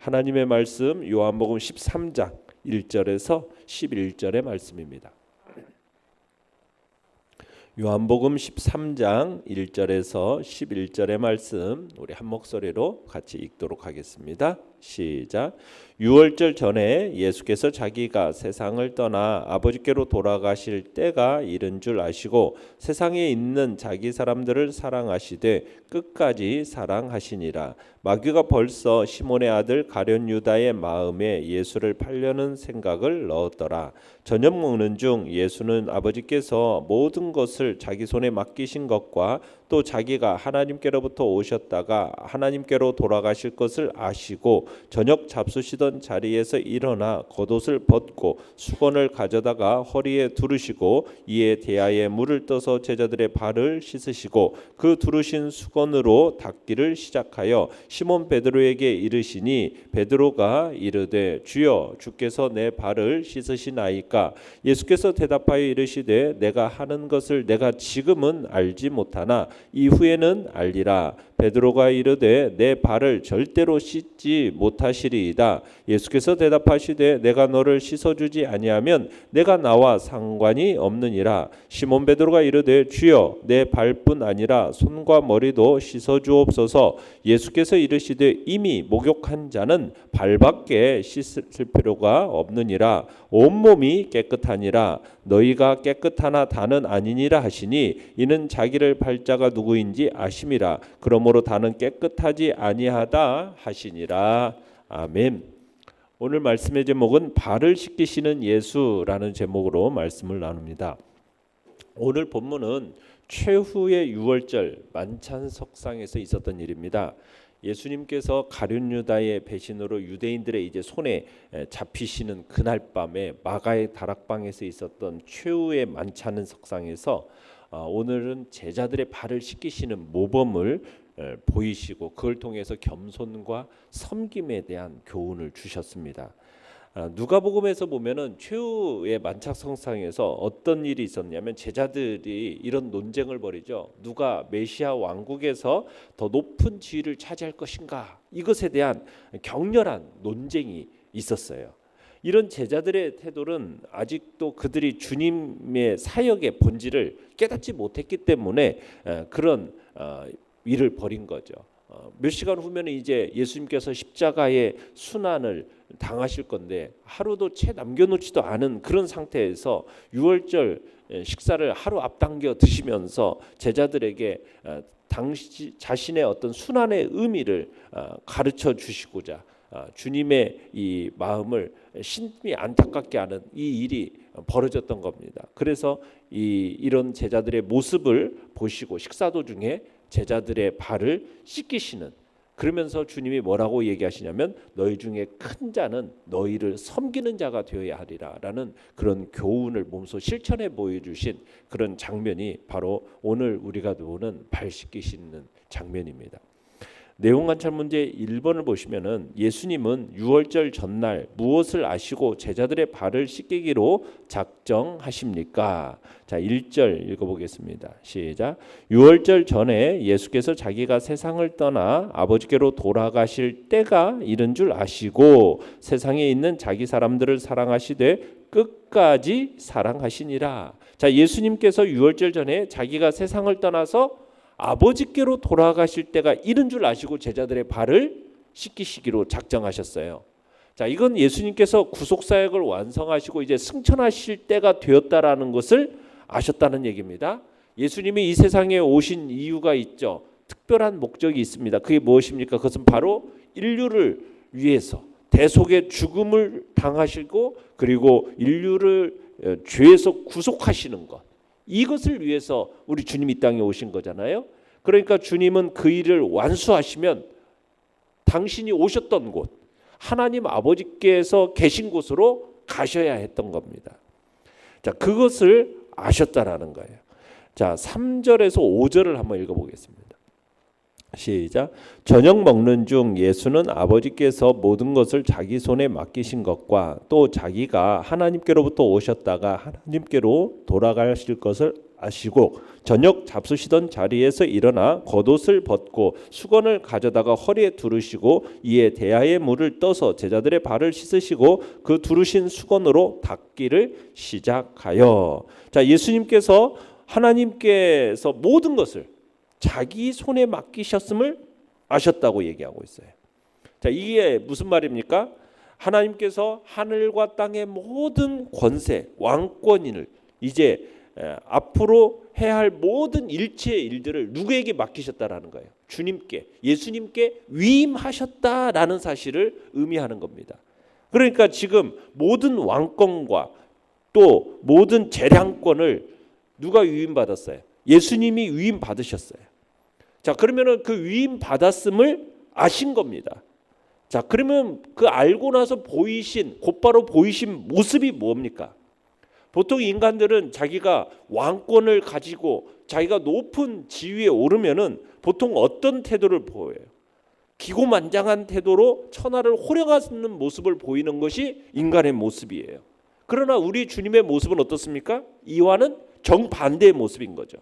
하나님의 말씀 요한복음 13장 1절에서 11절의 말씀입니다. 요한복음 13장 1절에서 11절의 말씀 우리 한 목소리로 같이 읽도록 하겠습니다. 시작. 유월절 전에 예수께서 자기가 세상을 떠나 아버지께로 돌아가실 때가 이른 줄 아시고 세상에 있는 자기 사람들을 사랑하시되 끝까지 사랑하시니라. 마귀가 벌써 시몬의 아들 가룟 유다의 마음에 예수를 팔려는 생각을 넣었더라. 저녁 먹는 중 예수는 아버지께서 모든 것을 자기 손에 맡기신 것과 또 자기가 하나님께로부터 오셨다가 하나님께로 돌아가실 것을 아시고 저녁 잡수시던 자리에서 일어나 겉옷을 벗고 수건을 가져다가 허리에 두르시고 이에 대야에 물을 떠서 제자들의 발을 씻으시고 그 두르신 수건으로 닦기를 시작하여 시몬 베드로에게 이르시니 베드로가 이르되 주여 주께서 내 발을 씻으시나이까. 예수께서 대답하여 이르시되 내가 하는 것을 내가 지금은 알지 못하나 이후에는 알리라. 베드로가 이르되 내 발을 절대로 씻지 못하시리이다. 예수께서 대답하시되 내가 너를 씻어주지 아니하면 내가 나와 상관이 없느니라. 시몬 베드로가 이르되 주여 내 발뿐 아니라 손과 머리도 씻어주옵소서. 예수께서 이르시되 이미 목욕한 자는 발밖에 씻을 필요가 없느니라. 온몸이 깨끗하니라. 너희가 깨끗하나 다는 아니니라 하시니 이는 자기를 팔 자가 누구인지 아심이라. 그러므로 다는 깨끗하지 아니하다 하시니라. 아멘. 오늘 말씀의 제목은 발을 씻기시는 예수라는 제목으로 말씀을 나눕니다. 오늘 본문은 최후의 유월절 만찬석상에서 있었던 일입니다. 예수님께서 가룟 유다의 배신으로 유대인들의 이제 손에 잡히시는 그날 밤에 마가의 다락방에서 있었던 최후의 만찬석상에서 오늘은 제자들의 발을 씻기시는 모범을 보이시고 그걸 통해서 겸손과 섬김에 대한 교훈을 주셨습니다. 누가복음에서 보면은 최후의 만찬석상에서 어떤 일이 있었냐면 제자들이 이런 논쟁을 벌이죠. 누가 메시아 왕국에서 더 높은 지위를 차지할 것인가? 이것에 대한 격렬한 논쟁이 있었어요. 이런 제자들의 태도는 아직도 그들이 주님의 사역의 본질을 깨닫지 못했기 때문에 그런 일을 벌인 거죠. 몇 시간 후면은 이제 예수님께서 십자가의 순환을 당하실 건데 하루도 채 남겨놓지도 않은 그런 상태에서 유월절 식사를 하루 앞당겨 드시면서 제자들에게 당시 자신의 어떤 순환의 의미를 가르쳐 주시고자 주님의 이 마음을 심히 안타깝게 하는 이 일이 벌어졌던 겁니다. 그래서 이런 제자들의 모습을 보시고 식사 도중에 제자들의 발을 씻기시는, 그러면서 주님이 뭐라고 얘기하시냐면 너희 중에 큰 자는 너희를 섬기는 자가 되어야 하리라라는 그런 교훈을 몸소 실천해 보여주신 그런 장면이 바로 오늘 우리가 보는 발 씻기시는 장면입니다. 내용 관찰 문제 1번을 보시면은 예수님은 유월절 전날 무엇을 아시고 제자들의 발을 씻기기로 작정하십니까? 자, 1절 읽어보겠습니다. 시작. 유월절 전에 예수께서 자기가 세상을 떠나 아버지께로 돌아가실 때가 이른 줄 아시고 세상에 있는 자기 사람들을 사랑하시되 끝까지 사랑하시니라. 자, 예수님께서 유월절 전에 자기가 세상을 떠나서 아버지께로 돌아가실 때가 이른 줄 아시고 제자들의 발을 씻기시기로 작정하셨어요. 자, 이건 예수님께서 구속사역을 완성하시고 이제 승천하실 때가 되었다라는 것을 아셨다는 얘기입니다. 예수님이 이 세상에 오신 이유가 있죠. 특별한 목적이 있습니다. 그게 무엇입니까? 그것은 바로 인류를 위해서 대속의 죽음을 당하시고 그리고 인류를 죄에서 구속하시는 것, 이것을 위해서 우리 주님이 이 땅에 오신 거잖아요. 그러니까 주님은 그 일을 완수하시면 당신이 오셨던 곳, 하나님 아버지께서 계신 곳으로 가셔야 했던 겁니다. 자, 그것을 아셨다라는 거예요. 자, 3절에서 5절을 한번 읽어보겠습니다. 시작. 저녁 먹는 중 예수는 아버지께서 모든 것을 자기 손에 맡기신 것과 또 자기가 하나님께로부터 오셨다가 하나님께로 돌아가실 것을 아시고 저녁 잡수시던 자리에서 일어나 겉옷을 벗고 수건을 가져다가 허리에 두르시고 이에 대야에 물을 떠서 제자들의 발을 씻으시고 그 두르신 수건으로 닦기를 시작하여. 자, 예수님께서 하나님께서 모든 것을 자기 손에 맡기셨음을 아셨다고 얘기하고 있어요. 자, 이게 무슨 말입니까? 하나님께서 하늘과 땅의 모든 권세, 왕권을 이제 앞으로 해야 할 모든 일체의 일들을 누구에게 맡기셨다라는 거예요. 주님께, 예수님께 위임하셨다라는 사실을 의미하는 겁니다. 그러니까 지금 모든 왕권과 또 모든 재량권을 누가 위임받았어요? 예수님이 위임받으셨어요. 자, 그러면은 그 위임받았음을 아신 겁니다. 자, 그러면 그 알고 나서 곧바로 보이신 모습이 뭡니까? 보통 인간들은 자기가 왕권을 가지고 자기가 높은 지위에 오르면은 보통 어떤 태도를 보여요? 기고만장한 태도로 천하를 호령하는 모습을 보이는 것이 인간의 모습이에요. 그러나 우리 주님의 모습은 어떻습니까? 이와는 정반대의 모습인 거죠.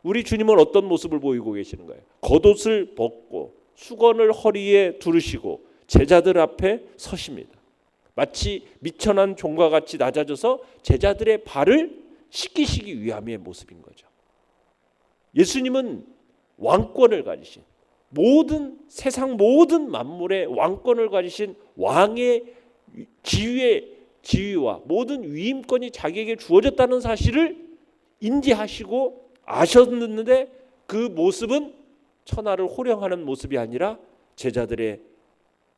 우리 주님은 어떤 모습을 보이고 계시는 거예요? 겉옷을 벗고 수건을 허리에 두르시고 제자들 앞에 서십니다. 마치 미천한 종과 같이 낮아져서 제자들의 발을 씻기시기 위함의 모습인 거죠. 예수님은 왕권을 가지신, 세상 모든 만물의 왕권을 가지신 왕의 지위와 모든 위임권이 자기에게 주어졌다는 사실을 인지하시고 아셨는데 그 모습은 천하를 호령하는 모습이 아니라 제자들의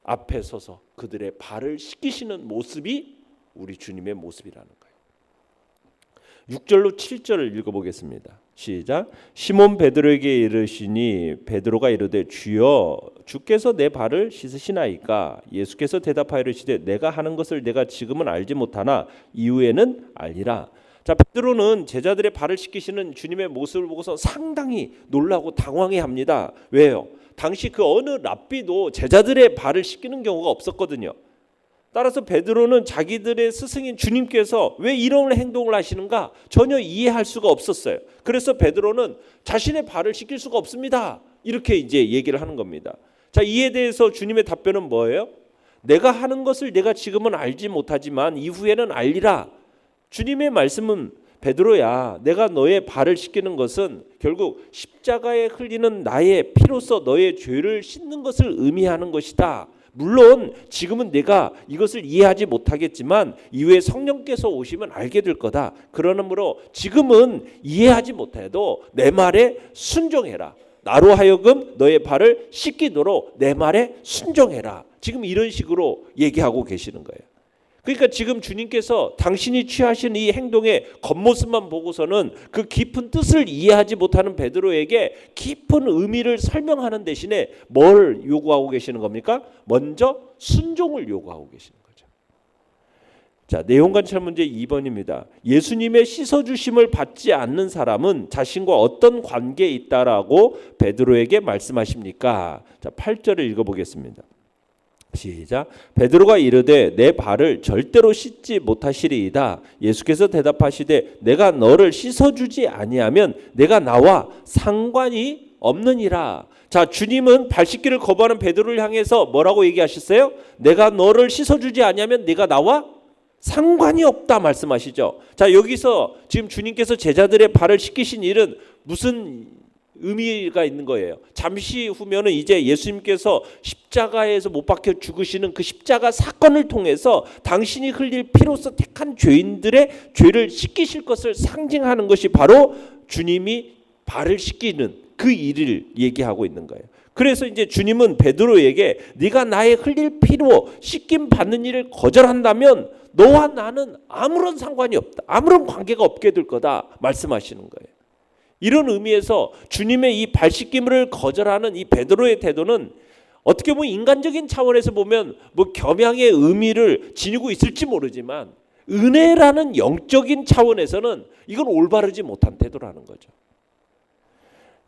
앞에 서서 그들의 발을 씻기시는 모습이 우리 주님의 모습이라는 거예요. 6절로 7절을 읽어보겠습니다. 시작. 시몬 베드로에게 이르시니 베드로가 이르되 주여 주께서 내 발을 씻으시나이까? 예수께서 대답하여 이르시되 내가 하는 것을 내가 지금은 알지 못하나 이후에는 알리라. 자, 베드로는 제자들의 발을 씻기시는 주님의 모습을 보고서 상당히 놀라고 당황해합니다. 왜요? 당시 그 어느 랍비도 제자들의 발을 씻기는 경우가 없었거든요. 따라서 베드로는 자기들의 스승인 주님께서 왜 이런 행동을 하시는가 전혀 이해할 수가 없었어요. 그래서 베드로는 자신의 발을 씻길 수가 없습니다. 이렇게 이제 얘기를 하는 겁니다. 자, 이에 대해서 주님의 답변은 뭐예요? 내가 하는 것을 내가 지금은 알지 못하지만 이후에는 알리라. 주님의 말씀은 베드로야, 내가 너의 발을 씻기는 것은 결국 십자가에 흘리는 나의 피로써 너의 죄를 씻는 것을 의미하는 것이다. 물론 지금은 내가 이것을 이해하지 못하겠지만 이후에 성령께서 오시면 알게 될 거다. 그러므로 지금은 이해하지 못해도 내 말에 순종해라. 나로 하여금 너의 발을 씻기도록 내 말에 순종해라. 지금 이런 식으로 얘기하고 계시는 거예요. 그러니까 지금 주님께서 당신이 취하신 이 행동의 겉모습만 보고서는 그 깊은 뜻을 이해하지 못하는 베드로에게 깊은 의미를 설명하는 대신에 뭘 요구하고 계시는 겁니까? 먼저 순종을 요구하고 계시는 거죠. 자, 내용 관찰 문제 2번입니다. 예수님의 씻어주심을 받지 않는 사람은 자신과 어떤 관계에 있다라고 베드로에게 말씀하십니까? 자, 8절을 읽어보겠습니다. 시작. 베드로가 이르되 내 발을 절대로 씻지 못하시리이다. 예수께서 대답하시되 내가 너를 씻어주지 아니하면 내가 나와 상관이 없느니라. 자, 주님은 발 씻기를 거부하는 베드로를 향해서 뭐라고 얘기하셨어요? 내가 너를 씻어주지 아니하면 내가 나와 상관이 없다 말씀하시죠. 자, 여기서 지금 주님께서 제자들의 발을 씻기신 일은 무슨 의미가 있는 거예요. 잠시 후면은 이제 예수님께서 십자가에서 못 박혀 죽으시는 그 십자가 사건을 통해서 당신이 흘릴 피로써 택한 죄인들의 죄를 씻기실 것을 상징하는 것이 바로 주님이 발을 씻기는 그 일을 얘기하고 있는 거예요. 그래서 이제 주님은 베드로에게 네가 나의 흘릴 피로 씻김 받는 일을 거절한다면 너와 나는 아무런 상관이 없다. 아무런 관계가 없게 될 거다 말씀하시는 거예요. 이런 의미에서 주님의 이 발 씻김을 거절하는 이 베드로의 태도는 어떻게 보면 인간적인 차원에서 보면 뭐 겸양의 의미를 지니고 있을지 모르지만 은혜라는 영적인 차원에서는 이건 올바르지 못한 태도라는 거죠.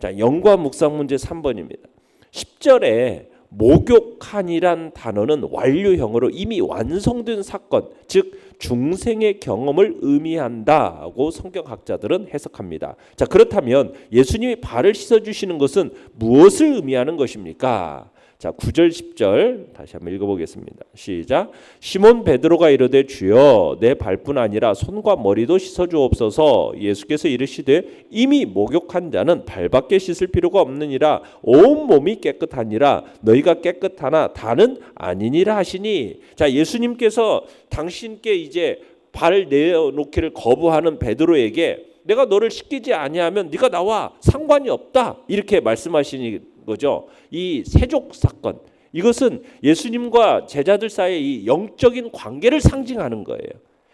자, 영과 묵상 문제 3번입니다. 10절에 목욕한이란 단어는 완료형으로 이미 완성된 사건, 즉 중생의 경험을 의미한다고 성경학자들은 해석합니다. 자, 그렇다면 예수님이 발을 씻어주시는 것은 무엇을 의미하는 것입니까? 자, 9절 10절 다시 한번 읽어보겠습니다. 시작. 시몬 베드로가 이르되 주여 내 발뿐 아니라 손과 머리도 씻어주옵소서. 예수께서 이르시되 이미 목욕한 자는 발밖에 씻을 필요가 없느니라. 온 몸이 깨끗하니라. 너희가 깨끗하나 다는 아니니라 하시니. 자, 예수님께서 당신께 이제 발 내어놓기를 거부하는 베드로에게 내가 너를 씻기지 아니하면 네가 나와 상관이 없다 이렇게 말씀하시니 거죠. 이 세족 사건, 이것은 예수님과 제자들 사이의 이 영적인 관계를 상징하는 거예요.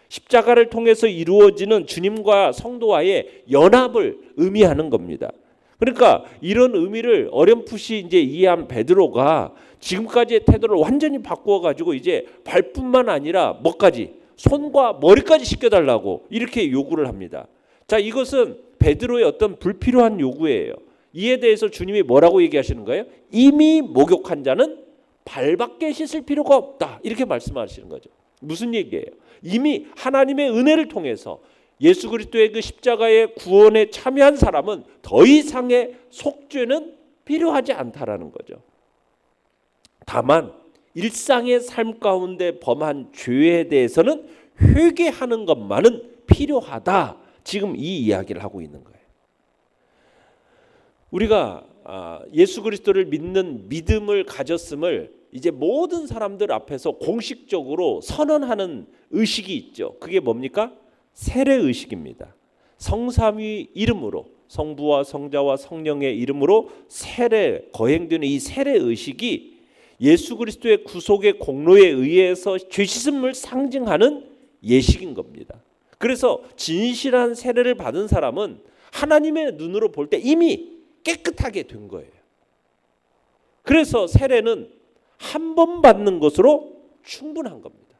십자가를 통해서 이루어지는 주님과 성도와의 연합을 의미하는 겁니다. 그러니까 이런 의미를 어렴풋이 이제 이해한 베드로가 지금까지의 태도를 완전히 바꾸어 가지고 이제 발뿐만 아니라 뭐까지 손과 머리까지 씻겨달라고 이렇게 요구를 합니다. 자, 이것은 베드로의 어떤 불필요한 요구예요. 이에 대해서 주님이 뭐라고 얘기하시는 거예요? 이미 목욕한 자는 발밖에 씻을 필요가 없다. 이렇게 말씀하시는 거죠. 무슨 얘기예요? 이미 하나님의 은혜를 통해서 예수 그리스도의 그 십자가의 구원에 참여한 사람은 더 이상의 속죄는 필요하지 않다라는 거죠. 다만 일상의 삶 가운데 범한 죄에 대해서는 회개하는 것만은 필요하다. 지금 이 이야기를 하고 있는 거예요. 우리가 예수 그리스도를 믿는 믿음을 가졌음을 이제 모든 사람들 앞에서 공식적으로 선언하는 의식이 있죠. 그게 뭡니까? 세례 의식입니다. 성삼위 이름으로, 성부와 성자와 성령의 이름으로 세례 거행되는 이 세례 의식이 예수 그리스도의 구속의 공로에 의해서 죄 씻음을 상징하는 예식인 겁니다. 그래서 진실한 세례를 받은 사람은 하나님의 눈으로 볼 때 이미 깨끗하게 된 거예요. 그래서 세례는 한 번 받는 것으로 충분한 겁니다.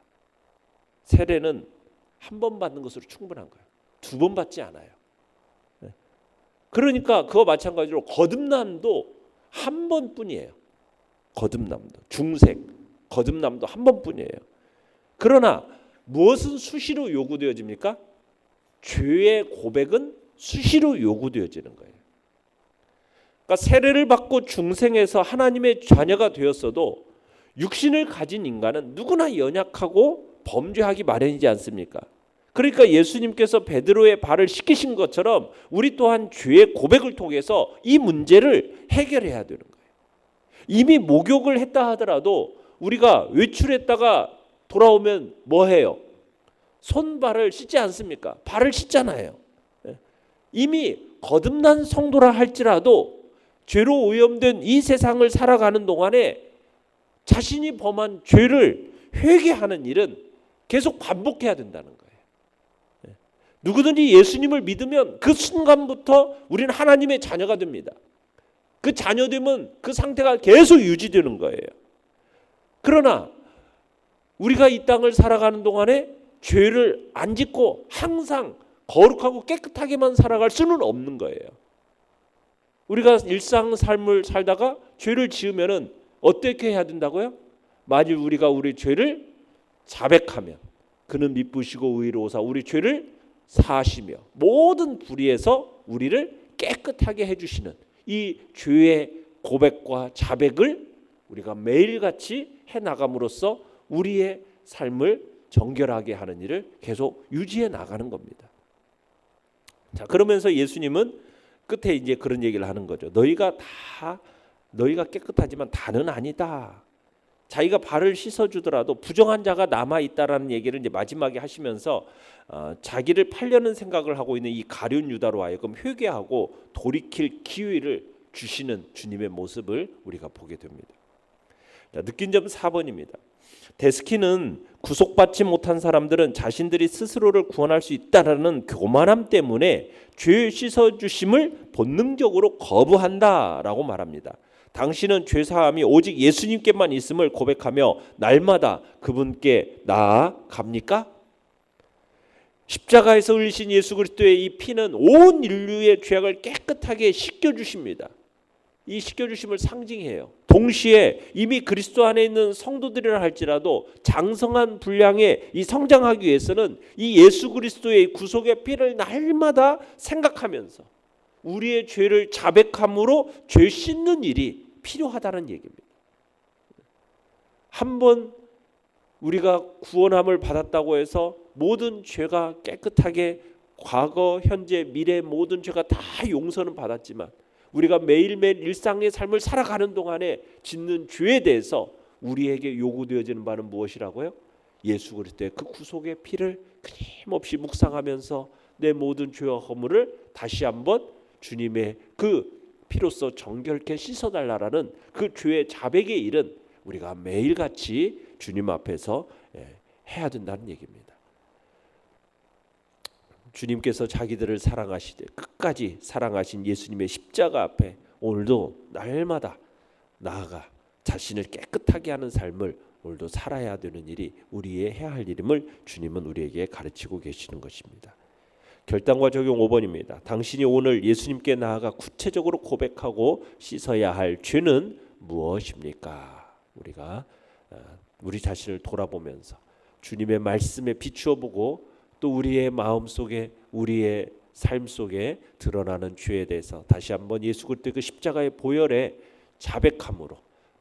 세례는 한 번 받는 것으로 충분한 거예요. 두 번 받지 않아요. 그러니까 그거 마찬가지로 거듭남도 한 번뿐이에요. 거듭남도 중생 거듭남도 한 번뿐이에요. 그러나 무엇은 수시로 요구되어집니까? 죄의 고백은 수시로 요구되어지는 거예요. 그러니까 세례를 받고 중생에서 하나님의 자녀가 되었어도 육신을 가진 인간은 누구나 연약하고 범죄하기 마련이지 않습니까? 그러니까 예수님께서 베드로의 발을 씻기신 것처럼 우리 또한 죄의 고백을 통해서 이 문제를 해결해야 되는 거예요. 이미 목욕을 했다 하더라도 우리가 외출했다가 돌아오면 뭐 해요? 손발을 씻지 않습니까? 발을 씻잖아요. 이미 거듭난 성도라 할지라도 죄로 오염된 이 세상을 살아가는 동안에 자신이 범한 죄를 회개하는 일은 계속 반복해야 된다는 거예요. 누구든지 예수님을 믿으면 그 순간부터 우리는 하나님의 자녀가 됩니다. 그 자녀되면 그 상태가 계속 유지되는 거예요. 그러나 우리가 이 땅을 살아가는 동안에 죄를 안 짓고 항상 거룩하고 깨끗하게만 살아갈 수는 없는 거예요. 우리가 일상 삶을 살다가 죄를 지으면은 어떻게 해야 된다고요? 만일 우리가 우리 죄를 자백하면 그는 미쁘시고 의로우사 우리 죄를 사하시며 모든 불의에서 우리를 깨끗하게 해주시는 이 죄의 고백과 자백을 우리가 매일같이 해나감으로써 우리의 삶을 정결하게 하는 일을 계속 유지해 나가는 겁니다. 자, 그러면서 예수님은 끝에 이제 그런 얘기를 하는 거죠. 너희가 깨끗하지만 다는 아니다. 자기가 발을 씻어주더라도 부정한 자가 남아 있다라는 얘기를 이제 마지막에 하시면서 자기를 팔려는 생각을 하고 있는 이 가룟 유다로 하여금 회개하고 돌이킬 기회를 주시는 주님의 모습을 우리가 보게 됩니다. 자, 느낀 점 4번입니다. 데스키는 구속받지 못한 사람들은 자신들이 스스로를 구원할 수 있다라는 교만함 때문에 죄 씻어주심을 본능적으로 거부한다라고 말합니다. 당신은 죄사함이 오직 예수님께만 있음을 고백하며 날마다 그분께 나아갑니까? 십자가에서 흘리신 예수 그리스도의 이 피는 온 인류의 죄악을 깨끗하게 씻겨주십니다. 이 씻겨주심을 상징해요. 동시에 이미 그리스도 안에 있는 성도들이라 할지라도 장성한 분량의 이 성장하기 위해서는 이 예수 그리스도의 구속의 피를 날마다 생각하면서 우리의 죄를 자백함으로 죄 씻는 일이 필요하다는 얘기입니다. 한번 우리가 구원함을 받았다고 해서 모든 죄가 깨끗하게 과거, 현재, 미래 모든 죄가 다 용서는 받았지만 우리가 매일매일 일상의 삶을 살아가는 동안에 짓는 죄에 대해서 우리에게 요구되어지는 바는 무엇이라고요? 예수 그리스도의 그 구속의 피를 끊임없이 묵상하면서 내 모든 죄와 허물을 다시 한번 주님의 그 피로써 정결케 씻어달라라는 그 죄의 자백의 일은 우리가 매일같이 주님 앞에서 해야 된다는 얘기입니다. 주님께서 자기들을 사랑하시되 끝까지 사랑하신 예수님의 십자가 앞에 오늘도 날마다 나아가 자신을 깨끗하게 하는 삶을 오늘도 살아야 되는 일이 우리의 해야 할 일임을 주님은 우리에게 가르치고 계시는 것입니다. 결단과 적용 5번입니다. 당신이 오늘 예수님께 나아가 구체적으로 고백하고 씻어야 할 죄는 무엇입니까? 우리가 우리 자신을 돌아보면서 주님의 말씀에 비추어 보고 또 우리의 마음 속에 우리의 삶 속에 드러나는 죄에 대해서 다시 한번 예수 그리스도의 그 십자가의 보혈에 자백함으로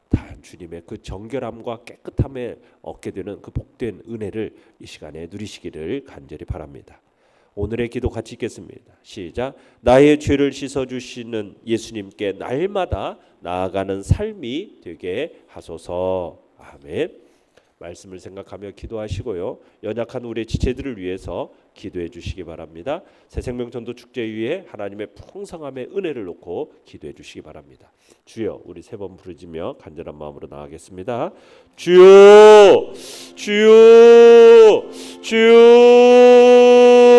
다 주님의 그 정결함과 깨끗함에 얻게 되는 그 복된 은혜를 이 시간에 누리시기를 간절히 바랍니다. 오늘의 기도 같이 읽겠습니다. 시작. 나의 죄를 씻어주시는 예수님께 날마다 나아가는 삶이 되게 하소서. 아멘. 말씀을 생각하며 기도하시고요. 연약한 우리의 지체들을 위해서 기도해 주시기 바랍니다. 새생명 전도 축제 위에 하나님의 풍성함의 은혜를 놓고 기도해 주시기 바랍니다. 주여, 우리 세 번 부르짖으며 간절한 마음으로 나아가겠습니다. 주여, 주여, 주여.